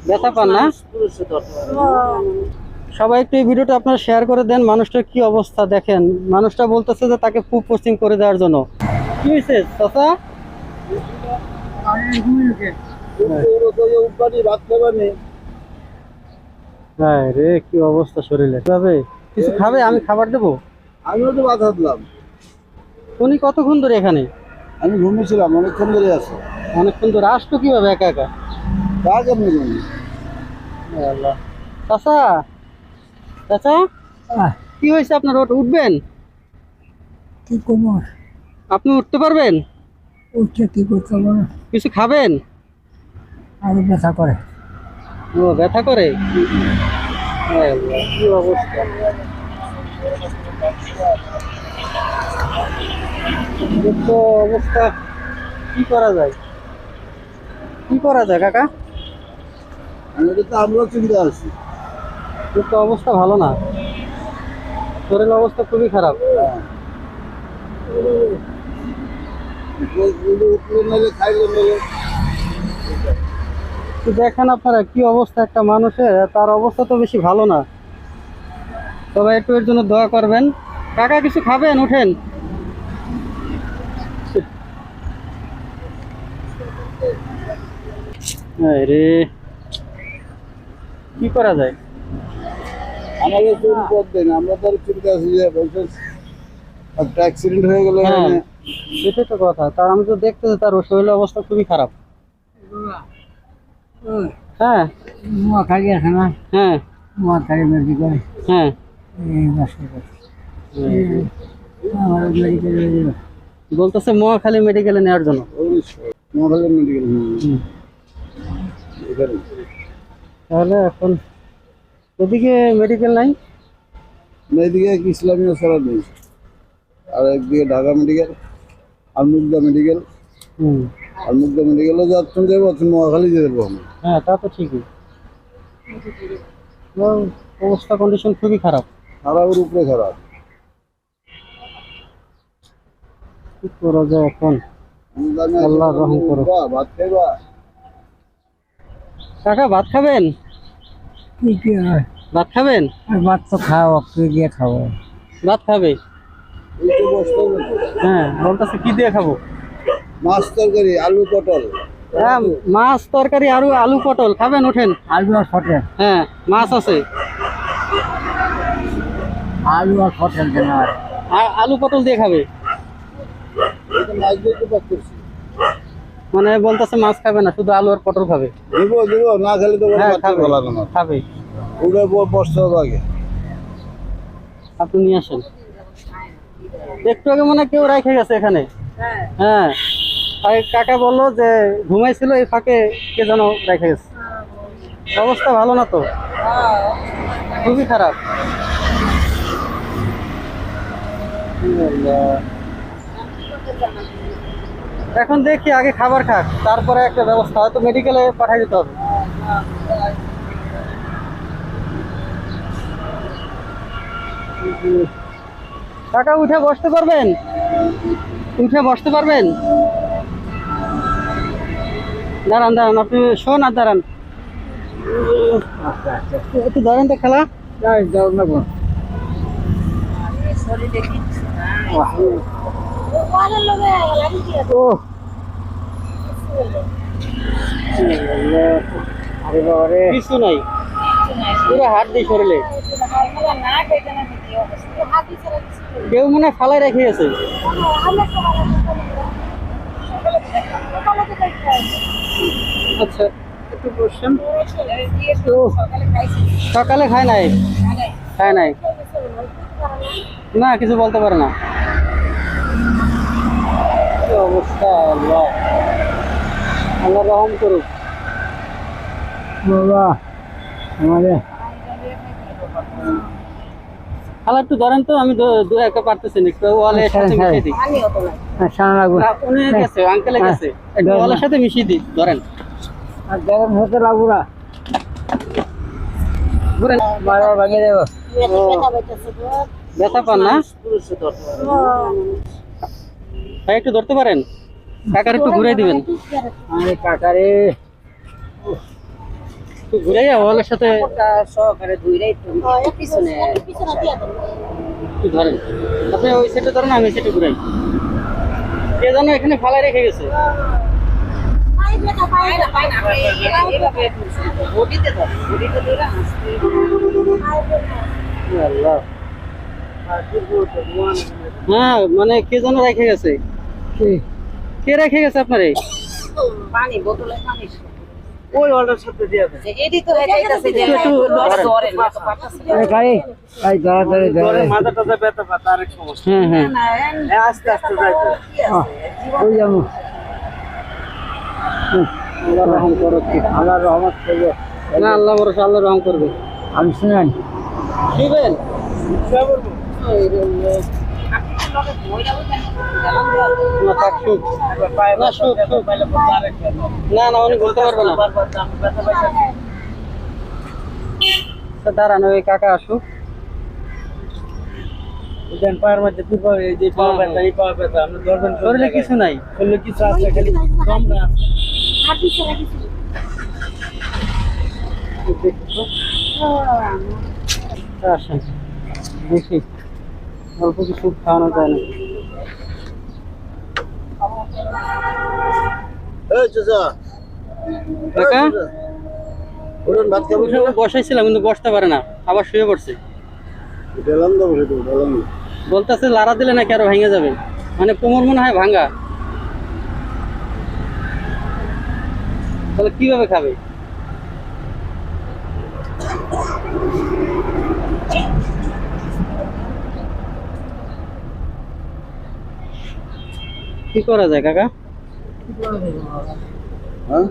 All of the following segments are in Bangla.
ব্যথা পান না? সবাই একটু এই ভিডিওটা আপনারা শেয়ার করে দেন। মানুষটার কি অবস্থা দেখেন, মানুষটা বলতেছে যে তাকে ফুড পোস্টিং করে দেওয়ার জন্য। কি হয়েছে চাচা? হ্যাঁ রে, কি অবস্থা শরীরে। যাবে কিছু খাবে? আমি খাবার দেবো। আমিও তো বাধা দিলাম। উনি কতক্ষণ ধরে এখানে? আমি ঘুমিয়েছিলাম, অনেকক্ষণ ধরে আছে। অনেকক্ষণ ধরে আসতো কিভাবে একা একা? কাজ আপনি করুন। আল্লাহ। চাচা, চাচা কি হয়েছে আপনার? উঠবেন? কি করবো? আপনি উঠতে পারবেন? উঠছে কি করতে পারবো? কিছু খাবেন? আরো ব্যথা করে। ও ব্যথা করে? আল্লাহ, কি অবস্থা। তো অবস্থা কি করা যায়? কি করা যায় কাকা? আমি তো আমরাও চিন্তা আছি। তো অবস্থা ভালো না, শরীর অবস্থা খুবই খারাপ। দেখেন আপনারা কি অবস্থা একটা মানুষের, তার অবস্থা তো বেশি ভালো না। সবাই একটু এর জন্য দোয়া করবেন। কাকা কিছু খাবেন? উঠেন। রে, কি করা যায়? আমাদের কোন পথ দেন, আমরা তো চিন্তা আছি যে একটা অ্যাক্সিডেন্ট হয়ে গেলে। হ্যাঁ সেটাই তো কথা। তার আমি তো দেখতেছি তার শরীরের অবস্থা খুবই খারাপ। হ্যাঁ নোয়াখালী আছে না? হ্যাঁ নোয়াখালী মেডিকেল। হ্যাঁ বলতেছে মহাখালী মেডিকেলে নেওয়ার জন্য। তাহলে এখন ওদিকে মেডিকেল নাই? এদিকে ইসলামীয় সারা নেই, আর একদিকে ঢাকা মেডিকেল, আলমুগদা মেডিকেল। আলমুগদা মেডিকেলও যাচ্ছেন, যাবো নোয়াখালী যেতে পারবো। হ্যাঁ তা তো ঠিকই। অবস্থা কন্ডিশন খুবই খারাপ, খারাপের উপরে খারাপ। কি করা যায় এখন? আল্লাহ রহম করো। ভাত খাইবা? কাকা ভাত খাবেন? কি হয়? ভাত খাবেন? ভাত তো খাও, কি দিয়ে খাবো? ভাত খাবে? হ্যাঁ বলতেছে কি দিয়ে খাবো? মাছ তরকারি, আলু পটল। হ্যাঁ মাছ তরকারি আর আলু পটল খাবেন? ওঠেন। আলু আর পটল? হ্যাঁ মাছ আছে। আলু আর পটল কেন? আলু পটল দিয়ে খাবে? মাছ দিয়ে তো পাক করছি। মানে বলতেছে মাছ খাবে না, শুধু আলু আর পটল খাবে। দিব দিব, না খেলে তো হ্যাঁ ভালো লাগে না। খাবে। ওটা বসতে হবে আগে। আপনি নিয়ে আসেন। একটু আগে মনে হয় কেউ রেখে গেছে এখানে। হ্যাঁ আর কাকা বললো যে ঘুমাইছিল, এই ফাঁকে কে যেন রেখে গেছে। অবস্থা ভালো না তো, খুবই খারাপ। এখন দেখি আগে খাবার খাক, তারপরে একটা ব্যবস্থা, হয়তো মেডিকেলে পাঠিয়ে দিতে হবে। কাকা উঠে বসতে পারবেন? উঠে বসতে পারবেন? দাঁড়ান দাঁড়ান, আপনি শোন আর দাঁড়ান একটু। দাঁড়ান তো খেলা। কিছু নাই, পুরো হাত দিয়ে শরীরে। কেউ মনে হয় ফালাই রেখে গেছে। আচ্ছা একটু বসছেন। সকালে খায় নাই? খায় নাই না, কিছু বলতে পারে না। কি অবস্থা, আল্লাহ আল্লাহ রহম করুক। বাবা আমাদের খালা একটু ধরেন তো, আমি দু একটা পারতেছি না, একটু ওয়ালের সাথে মিশিয়ে দিই। উনি গেছে, আঙ্কেলে গেছে, একটু ওয়ালের সাথে মিশিয়ে দিই, ধরেন। আর গরম হতে লাগবো না। ব্যথা পান না? ভাই একটু ধরতে পারেন? কাকার একটু ঘুরে দিবেন, আরে কাকারে একটু ঘুরে ওয়ালের সাথে সহকারে ধুইরাই তো পিছনে একটু ধরেন। আপনি ওই সেটে ধরেন, আমি সেটে ঘুরাই। কে যেন এখানে ফালাই রেখে গেছে। আল্লাহ। হ্যাঁ মানে কে যেন রেখে গেছে। কে রেখে গেছে আপনার এই? পানি বোতলে পানি ওই অর্ডার সাথে দিয়ে দেন এডি তো যাইতাছে যে একটু ধরে না গাড়ি গাড়ি তাড়াতাড়ি ধরে মাথা টাথা ব্যথা পাতা আরেক সমস্যা। হ্যাঁ হ্যাঁ আস্তে আস্তে যাইতে ওই যাবো আল্লাহ রহম করো। আল্লাহ রহমত করবে না আল্লাহ ভরসা, আল্লাহ রহম করবে। আমি শুনেন দিবেন না থাক সুখ। না সুখ সুখ। না না উনি বলতে পারবে না। আচ্ছা, দাঁড়ান ওই কাকা আসুক। পায়ের মধ্যে এই যে পাওয়া ব্যথা এই পাওয়া ব্যথা আপনি ধরবেন শরীরে কিছু নাই। করলে কিছু আছে খালি কম না আসেন দেখি অল্প কিছু খাওয়ানো যায় না। এই চাচা কাকা ওরন ভাত খাবো বসাইছিলাম কিন্তু বসতে পারে না, আবার শুয়ে পড়ছে। গেলাম তো বসে তো গেলাম বলতেছে লাড়া দিলে নাকি আরো ভেঙে যাবে, মানে কোমর মনে হয় ভাঙা। তাহলে কিভাবে খাবে? কি করা যায় কাকা? হ্যাঁ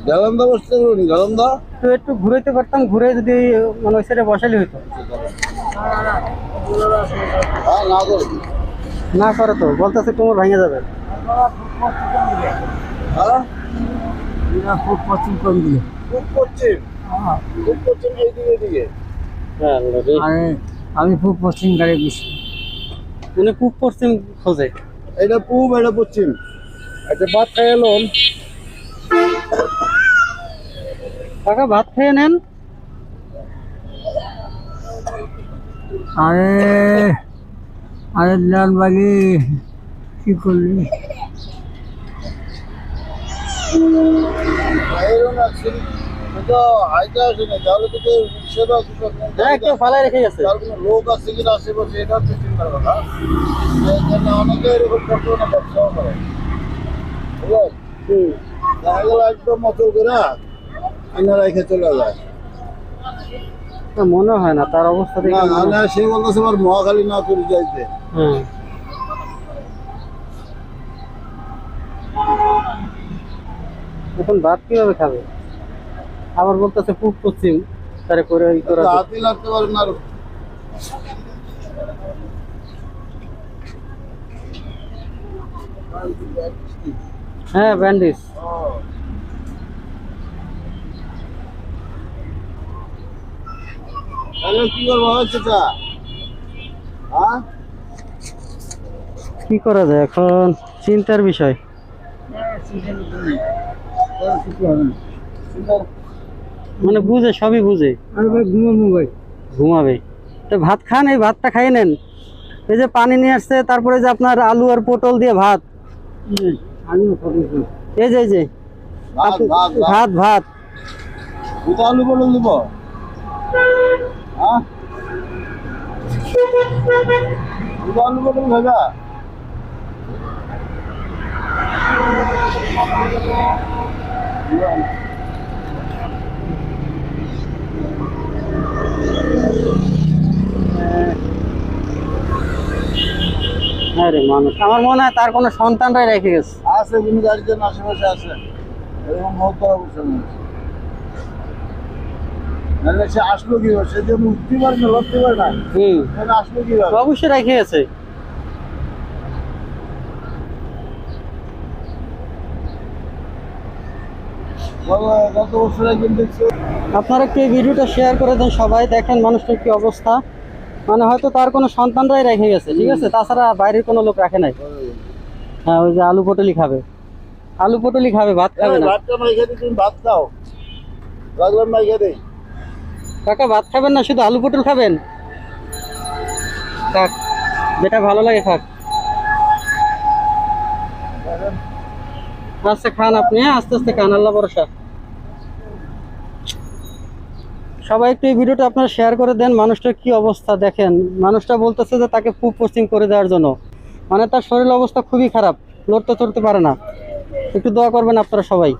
গেলাম তো বসতে পারুন গেলাম দা তো একটু ঘুরাইতে পারতাম, ঘুরে যদি মানে ওই সাইডে বসালে হইতো। হ্যাঁ না করবি না করে তো বলতেছে কোমর ভেঙে যাবে। হ্যাঁ খুব পছন্দ করে দিলে খুব করছেন এইদিকে এইদিকে আমি খুব পছন্দ করে দিচ্ছি উনি পূব পশ্চিম খোঁজে। এটা পূব এটা পশ্চিম একটা ভাত খাই এলাম কাকা ভাত খেয়ে নেন। আরে আরে লালবাগি কি করলি এরকম আছেন তো আইটা আসে না তাহলে তো কেউ সেবা হ্যাঁ কেউ ফালাই রেখে গেছে। তার কোনো লোক আছে কিনা আশেপাশে এটা তো চিন্তার কথা অনেকে এরকম করতে না ব্যবসাও করে বুঝলেন দেখা গেল একদম মতো করে আইনা রেখে চলে যায় না, মনে হয় না তার অবস্থা দেখে না মনে হয়- না সে বলতেছে আমার মহাখালী না করে যাইতে হ্যাঁ এখন ভাত কিভাবে খাবে? আবার বলতেছে পূব পশ্চিম, তারে করে ই করা যায়। হাতি লাগতে পারেন আর হ্যাঁ ব্যান্ডিজ। তাহলে কি করবো চাচা হ্যাঁ কি করা যায় এখন চিন্তার বিষয়। মানে বুঝে, সবই বুঝে, আরে ভাই ঘুমাবো ভাই ঘুমাবে। তো ভাত খান, এই ভাতটা খাইয়ে নেন। এই যে পানি নিয়ে আসছে, তারপরে যে আপনার আলু আর পটল দিয়ে ভাত, আমি এই যে ভাত ভাত ভাত ভাত ভাত দুটো আলু বলুন দিব হ্যাঁ দুটো আলু বলুন ভাজা আরে মানুষ, আমার মনে হয় তার কোনো সন্তানরাই রেখে গেছে। আছে কোনো গাড়িতে আশেপাশে আছে এরকম বহুত বড় অবস্থা নাহলে সে আসলো কি সে যে উঠতে পারে না লড়তে পারে না তাহলে আসলো কিভাবে অবশ্যই রেখে গেছে। বাবা গত বছর একদিন দেখছি আপনারা একটু এই ভিডিওটা শেয়ার করে দেন, সবাই দেখেন মানুষটার কি অবস্থা। মানে হয়তো তার কোনো সন্তানরাই রেখে গেছে, ঠিক আছে, তাছাড়া বাইরের কোনো লোক রাখে নাই। হ্যাঁ ওই যে আলু পটলি খাবে, আলু পটলি খাবে, ভাত খাবে না। ভাতটা মাইখা দিই, তুমি ভাত খাও, লাগলাম মাইখা দেই। কাকা ভাত খাবেন না, শুধু আলু পটল খাবেন? খাক, যেটা ভালো লাগে খাক। আচ্ছা খান আপনি, হ্যাঁ আস্তে আস্তে খান, আল্লাহ ভরসা। সবাই একটু এই ভিডিওটা আপনারা শেয়ার করে দেন। মানুষটার কি অবস্থা দেখেন, মানুষটা বলতেছে যে তাকে ফুড পোস্টিং করে দেওয়ার জন্য, মানে তার শরীর অবস্থা খুবই খারাপ, লড়তে চড়তে পারে না। একটু দোয়া করবেন আপনারা সবাই।